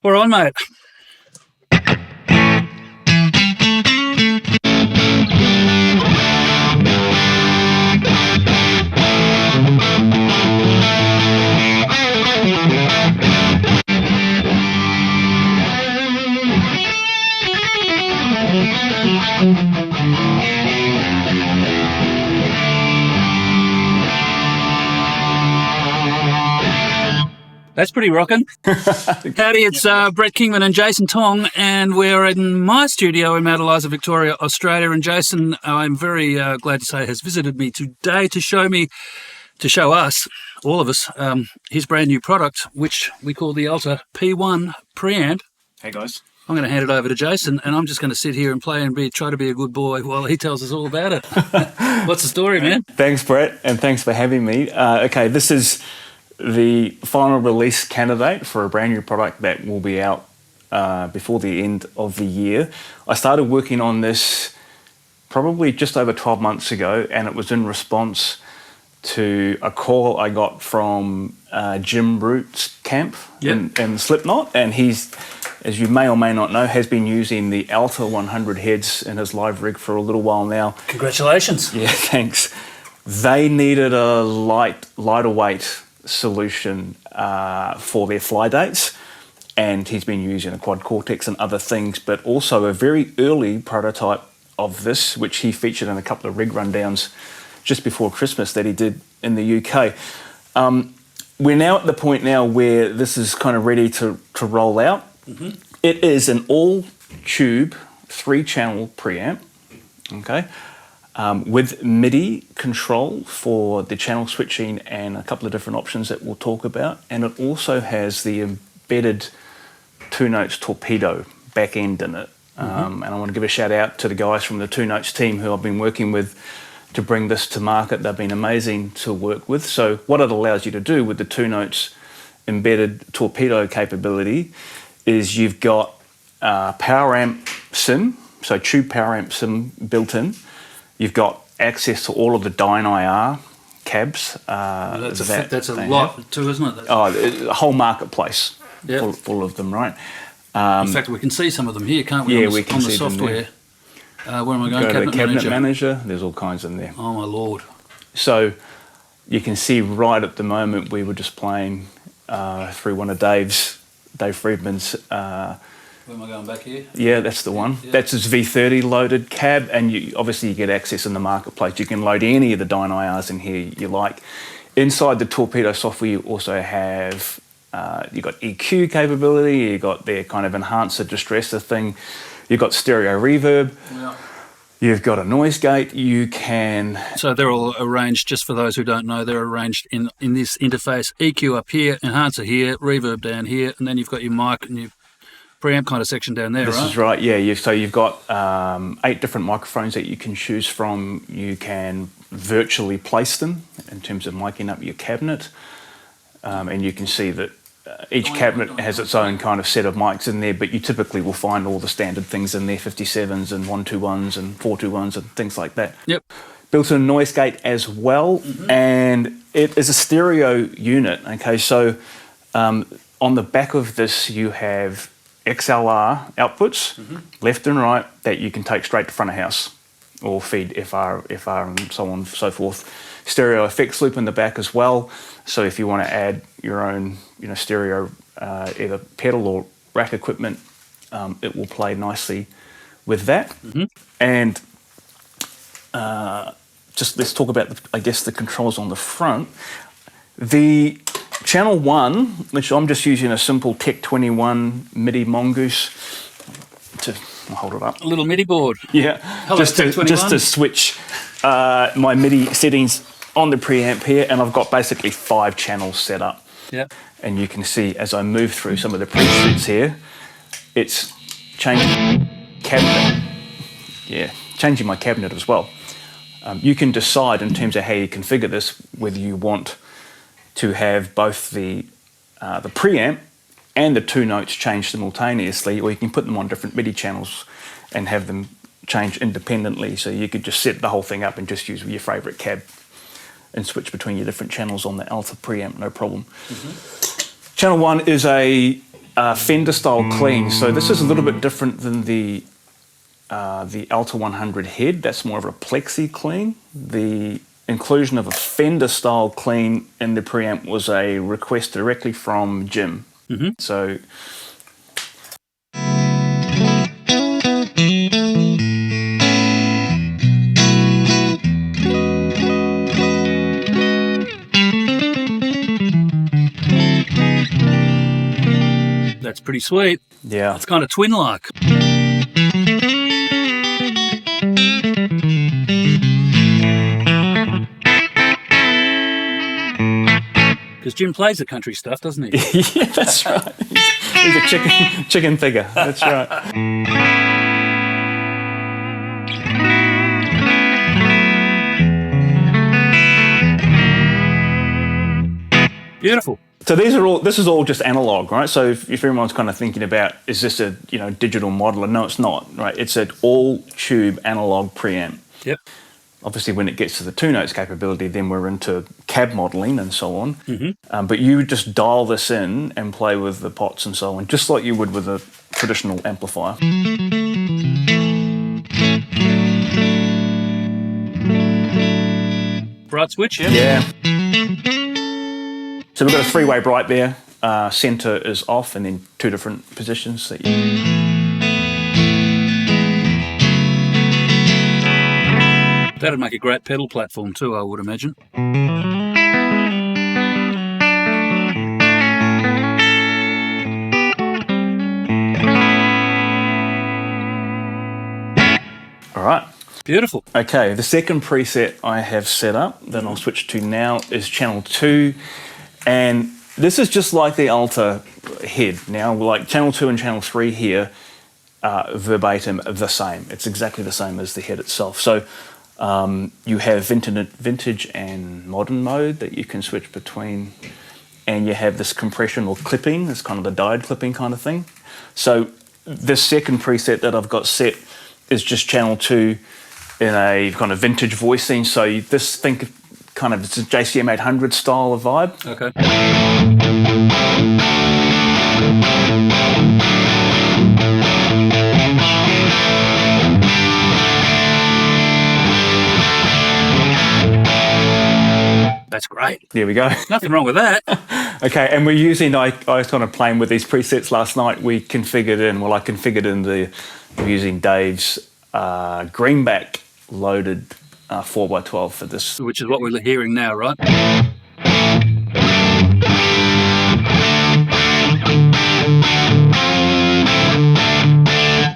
All right, mate. That's pretty rocking. Howdy, it's Brett Kingman and Jason Tong, and we're in my studio in Mount Eliza, Victoria, Australia. And Jason, I'm very glad to say, has visited me today to show us, all of us, his brand new product, which we call the Alta P1 Preamp. Hey guys. I'm going to hand it over to Jason, and I'm just going to sit here and play and try to be a good boy while he tells us all about it. What's the story, man? Thanks, Brett, and thanks for having me. Okay, this is the final release candidate for a brand new product that will be out before the end of the year. I started working on this probably just over 12 months ago, and it was in response to a call I got from Jim Root's camp in Slipknot, and he's, as you may or may not know, has been using the Alta 100 heads in his live rig for a little while now. Congratulations. Yeah, thanks. They needed a lighter weight solution for their fly dates, and he's been using a quad cortex and other things, but also a very early prototype of this, which he featured in a couple of rig rundowns just before Christmas that he did in the UK. We're now at the point now where this is kind of ready to roll out. Mm-hmm. It is an all-tube 3-channel preamp, okay, with MIDI control for the channel switching and a couple of different options that we'll talk about. And it also has the embedded Two-Notes Torpedo back end in it. And I want to give a shout out to the guys from the Two-Notes team who I've been working with to bring this to market. They've been amazing to work with. So what it allows you to do with the Two-Notes embedded torpedo capability is you've got power amp sim, so tube power amp sim built in. You've got access to all of the Dyne IR cabs. That's a lot too, isn't it? A whole marketplace full of them, right? In fact, we can see some of them here, can't we? Yeah, we can see software. Where am I going? Go to the cabinet manager. There's all kinds in there. Oh my lord! So you can see right at the moment we were just playing through one of Dave Friedman's. Where am I going, back here? Yeah, that's the one. Yeah. That's his V30 loaded cab, and obviously you get access in the marketplace. You can load any of the Dyne IRs in here you like. Inside the Torpedo software, you also have you've got EQ capability. You've got their kind of enhancer, distressor thing. You've got stereo reverb. Yeah. You've got a noise gate. You can. So they're all arranged. Just for those who don't know, they're arranged in this interface. EQ up here, enhancer here, reverb down here, and then you've got your mic and your preamp kind of section down there, right? This is right, yeah. So you've got 8 different microphones that you can choose from. You can virtually place them in terms of miking up your cabinet. And you can see that each cabinet has its own kind of set of mics in there, but you typically will find all the standard things in there, 57s and 121s and 421s and things like that. Yep. Built-in noise gate as well, and it is a stereo unit, okay? So on the back of this you have XLR outputs, left and right, that you can take straight to front of house or feed FR and so on and so forth. Stereo effects loop in the back as well. So if you want to add your own, stereo either pedal or rack equipment, it will play nicely with that. And just let's talk about, the controls on the front. The channel 1, which I'm just using a simple Tech 21 MIDI Mongoose to hold it up. A little MIDI board. Yeah, Hello, just to switch my MIDI settings on the preamp here, and I've got basically 5 channels set up. Yeah. And you can see as I move through some of the presets here, it's changing cabinet. Yeah, changing my cabinet as well. You can decide in terms of how you configure this whether you want to have both the preamp and the 2 notes change simultaneously, or you can put them on different MIDI channels and have them change independently. So you could just set the whole thing up and just use your favourite cab and switch between your different channels on the Alta preamp, no problem. Channel 1 is a Fender style clean. So this is a little bit different than the Alta 100 head. That's more of a plexi clean. The inclusion of a Fender style clean in the preamp was a request directly from Jim. So That's pretty sweet. yeah, It's kind of twin-like. Because Jim plays the country stuff, doesn't he? yeah, that's right. He's a chicken figure. That's right. Beautiful. So this is all just analog, right? So if everyone's kind of thinking about, is this a digital modeler? No, it's not, right? It's an all tube analog preamp. Yep. Obviously, when it gets to the two-notes capability, then we're into cab modeling and so on. But you just dial this in and play with the pots and so on, just like you would with a traditional amplifier. Bright switch, yeah? Yeah. So we've got a three-way bright there. Center is off, and then two different positions that you... That'd make a great pedal platform too, I would imagine. All right. Beautiful. Okay, the second preset I have set up that I'll switch to now is channel 2. And this is just like the Alta head. Now, like channel 2 and channel 3 here are verbatim the same. It's exactly the same as the head itself. So you have vintage and modern mode that you can switch between, and you have this compression or clipping. It's kind of the diode clipping kind of thing. So this second preset that I've got set is just channel 2 in a kind of vintage voicing. So you just think kind of it's a JCM 800 style of vibe. Okay. That's great. There we go. Nothing wrong with that. Okay, and we're using, I was kind of playing with these presets last night. I configured in we're using Dave's greenback loaded 4x12 for this. Which is what we're hearing now, right?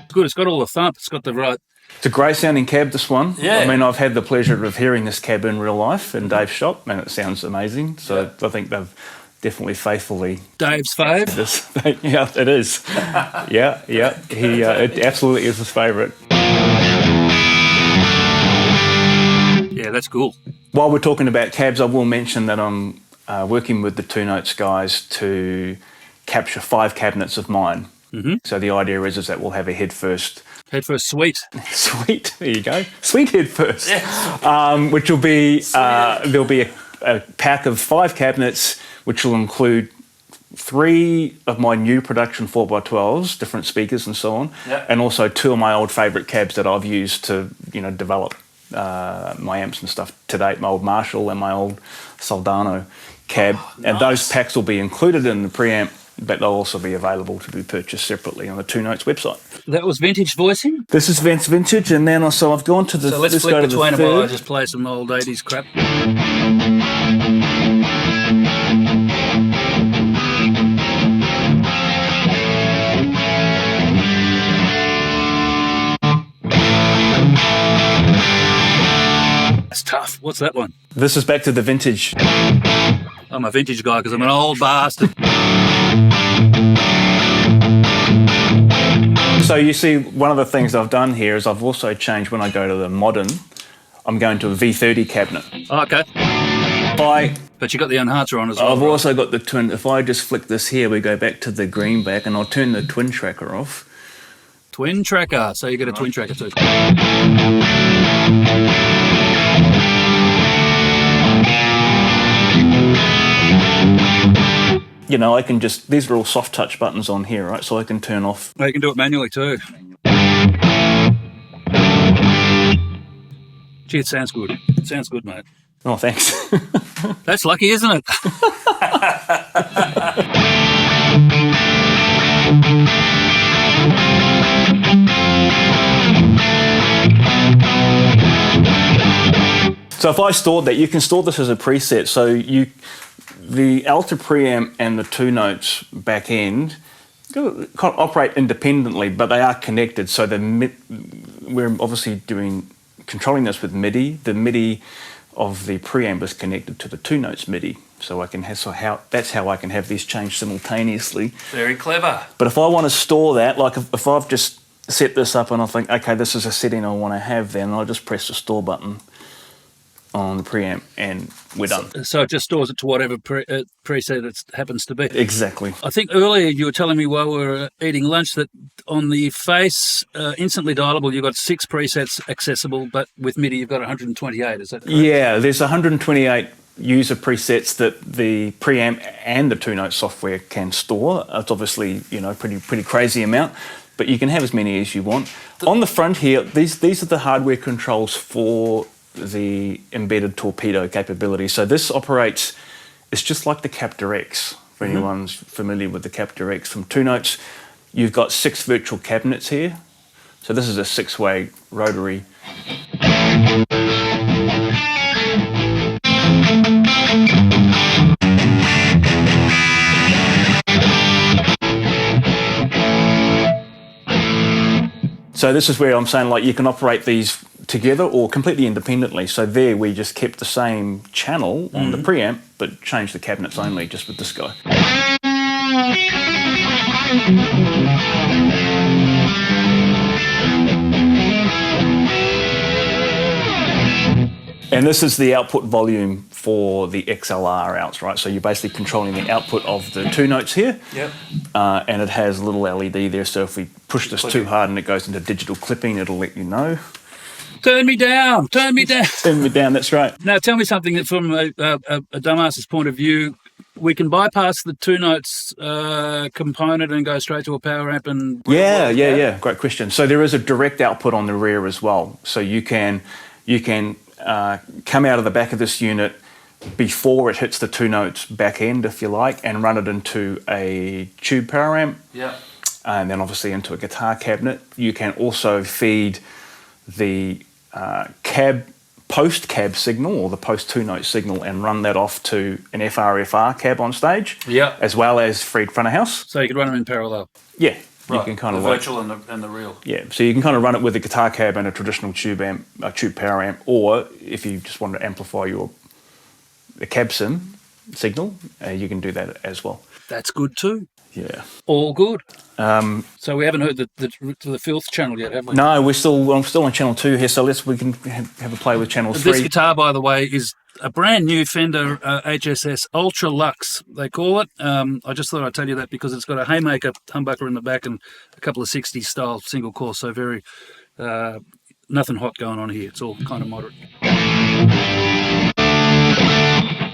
It's good. It's got all the thump. It's got the right... It's a great sounding cab, this one. Yeah. I mean, I've had the pleasure of hearing this cab in real life in Dave's shop, and it sounds amazing. So I think they've definitely faithfully... Dave's fave? Yeah, it is. Yeah. It absolutely is his favourite. Yeah, that's cool. While we're talking about cabs, I will mention that I'm working with the Two-Notes guys to capture 5 cabinets of mine. So the idea is that we'll have a Headfirst suite. Sweet, there you go. Sweet Headfirst. Which will be, there'll be a pack of 5 cabinets, which will include 3 of my new production 4x12s, different speakers and so on, and also 2 of my old favourite cabs that I've used to, develop my amps and stuff to date, my old Marshall and my old Soldano cab. Nice. And those packs will be included in the preamp, but they'll also be available to be purchased separately on the Two-Notes website. That was vintage voicing? This is vintage, and then also I've gone to the... So let's flip between them while I just play some old 80s crap. That's tough. What's that one? This is back to the vintage. I'm a vintage guy because I'm an old bastard. So you see, one of the things I've done here is I've also changed when I go to the modern, I'm going to a V30 cabinet. Oh, okay. But you got the enhancer on as well. I've also got the twin. If I just flick this here, we go back to the greenback, and I'll turn the twin tracker off. Twin tracker. So you get a twin tracker too. you know, I can just, these are all soft touch buttons on here, right? So I can turn off. Oh, you can do it manually too. Gee, it sounds good. It sounds good, mate. Oh, thanks. That's lucky, isn't it? So if I stored that, you can store this as a preset. So the Alta Preamp and the Two-Notes back end kind of operate independently, but they are connected. So we're obviously controlling this with MIDI. The MIDI of the preamp is connected to the Two-Notes MIDI. So that's how I can have these changed simultaneously. Very clever. But if I want to store that, like if I've just set this up and I think, okay, this is a setting I want to have, then I'll just press the store button on the preamp and we're done. So it just stores it to whatever preset it happens to be. Exactly. I think earlier you were telling me while we were eating lunch that on the face instantly dialable you've got 6 presets accessible, but with MIDI you've got 128. Is that correct? Yeah, there's 128 user presets that the preamp and the Two-Note software can store. It's obviously, you know, pretty crazy amount, but you can have as many as you want. On the front here, these are the hardware controls for the embedded torpedo capability. So this operates, it's just like the Captor X, for anyone's familiar with the Captor X from Two-Notes. You've got 6 virtual cabinets here. So this is a 6-way rotary. So this is where I'm saying, like, you can operate these together or completely independently. So there we just kept the same channel on the preamp, but changed the cabinets only just with this guy. And this is the output volume for the XLR outs, right? So you're basically controlling the output of the Two-Notes here. Yep. And it has a little LED there, so if we push this too hard and it goes into digital clipping, it'll let you know. Turn me down, turn me down. Turn me down, that's right. Now tell me something that from a dumbass's point of view, we can bypass the Two-Notes component and go straight to a power amp and... Yeah, great question. So there is a direct output on the rear as well. So you can come out of the back of this unit before it hits the Two-Notes back end, if you like, and run it into a tube power amp. Yeah. And then obviously into a guitar cabinet. You can also feed the post-cab signal or the post-Two-Note signal and run that off to an FRFR cab on stage, as well as feed front of house. So you could run them in parallel? Yeah. Right. You can kind the of virtual and the real. Yeah, so you can kind of run it with a guitar cab and a traditional tube power amp, or if you just want to amplify the cab sim signal, you can do that as well. That's good too. Yeah. All good. So we haven't heard the filth channel yet, have we? No, I'm still on channel 2 here, so we can have a play with channel 3. This guitar, by the way, is a brand new Fender HSS Ultra Luxe, they call it. I just thought I'd tell you that because it's got a Haymaker humbucker in the back and a couple of 60s style single core, so very nothing hot going on here. It's all kind of moderate.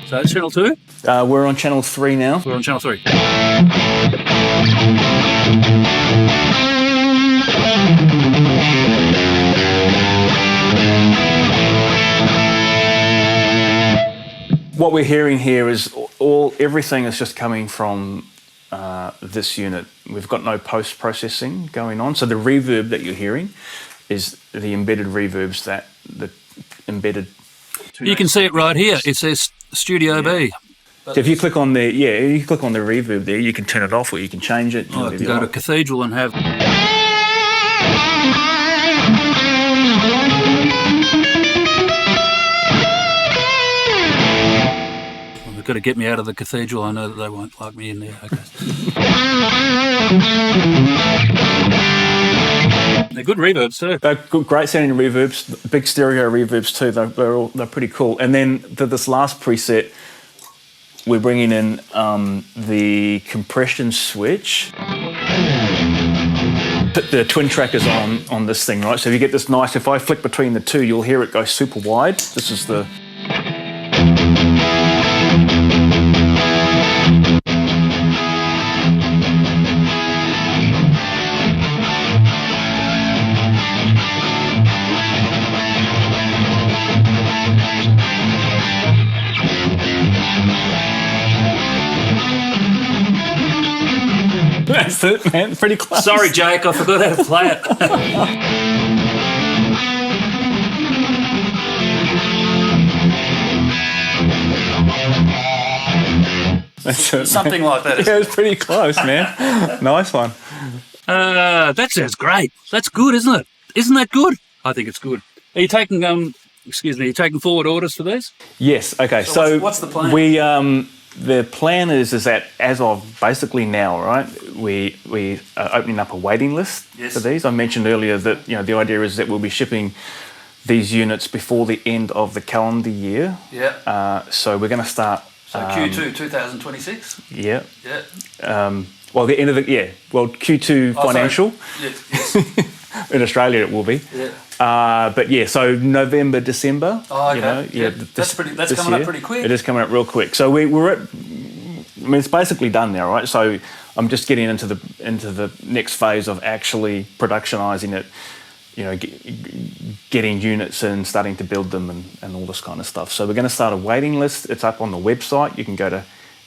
So that's channel 2? We're on channel 3 now. We're on channel 3. What we're hearing here is everything is just coming from this unit. We've got no post-processing going on. So the reverb that you're hearing is the embedded reverbs that the embedded... You can see it right here. It says Studio B. So if you click on the reverb there, you can turn it off or you can change it. I can go to Cathedral and have... They've got to get me out of the Cathedral. I know that they won't like me in there. Okay. They're good reverbs too. They're good, great sounding reverbs, big stereo reverbs too. They're pretty cool. And then this last preset, we're bringing in the compression switch. Put the twin trackers on this thing, right? So you get this nice, if I flick between the two, you'll hear it go super wide. This is the... That's it, man. Pretty close. Sorry, Jake, I forgot how to play it. That's it, Something like that. Yeah, it's pretty close, man. Nice one. That sounds great. That's good, isn't it? Isn't that good? I think it's good. Are you taking you're taking forward orders for these? Yes. Okay. So what's the plan? We the plan is that as of basically now, right? We are opening up a waiting list for these. I mentioned earlier that the idea is that we'll be shipping these units before the end of the calendar year. Yeah. So we're going to start. So Q2 2026. Yeah. Yeah. Well, the end of Q2 financial. Yes. In Australia, it will be. Yeah. But yeah, so November, December. Oh, okay. That's coming up pretty quick. It is coming up real quick. So we're at. I mean, it's basically done now, right? So I'm just getting into the next phase of actually productionizing it. Getting units in, starting to build them, and all this kind of stuff. So we're going to start a waiting list. It's up on the website. You can go to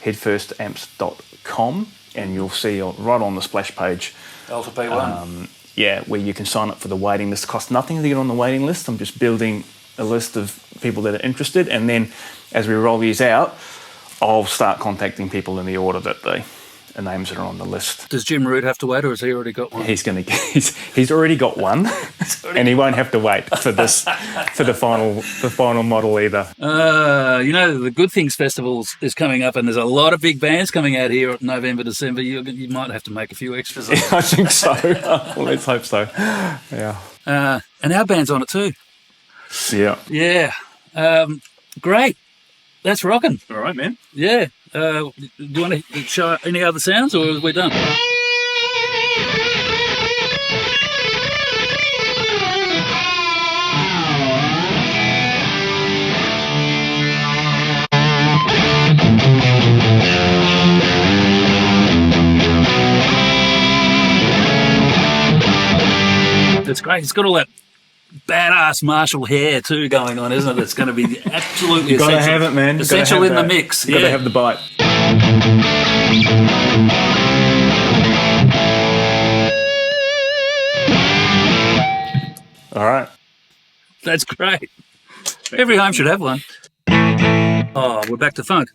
headfirstamps.com and you'll see right on the splash page. Alta P1. Where you can sign up for the waiting list. It costs nothing to get on the waiting list. I'm just building a list of people that are interested, and then as we roll these out, I'll start contacting people in the order that the names that are on the list. Does Jim Root have to wait, or has he already got one? He's already got one, and he won't have to wait for the final model either. The Good Things Festival is coming up, and there's a lot of big bands coming out here in November, December. You might have to make a few extras. I think so. Well, let's hope so. Yeah. And our band's on it too. Yeah. Yeah. Great. That's rocking. All right, man. Yeah. Do you want to show any other sounds, or are we done? It's great. It's got all that badass Marshall hair too going on, isn't it? It's going to be absolutely You've got essential. to have it, man. Essential in the mix. You've got to have the bite. All right. That's great. Every home should have one. Oh, we're back to funk.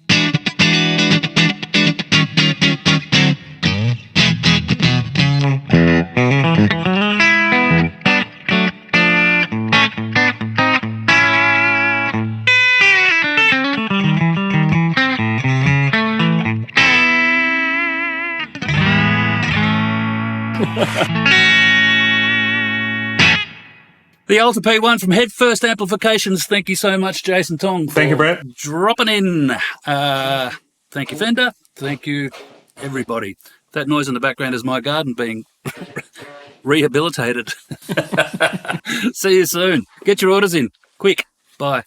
The Alta P1 from Headfirst Amplifications. Thank you so much, Jason Tong. Thank you, Brett. Dropping in. Thank you, Fender. Thank you, everybody. That noise in the background is my garden being rehabilitated. See you soon. Get your orders in. Quick. Bye.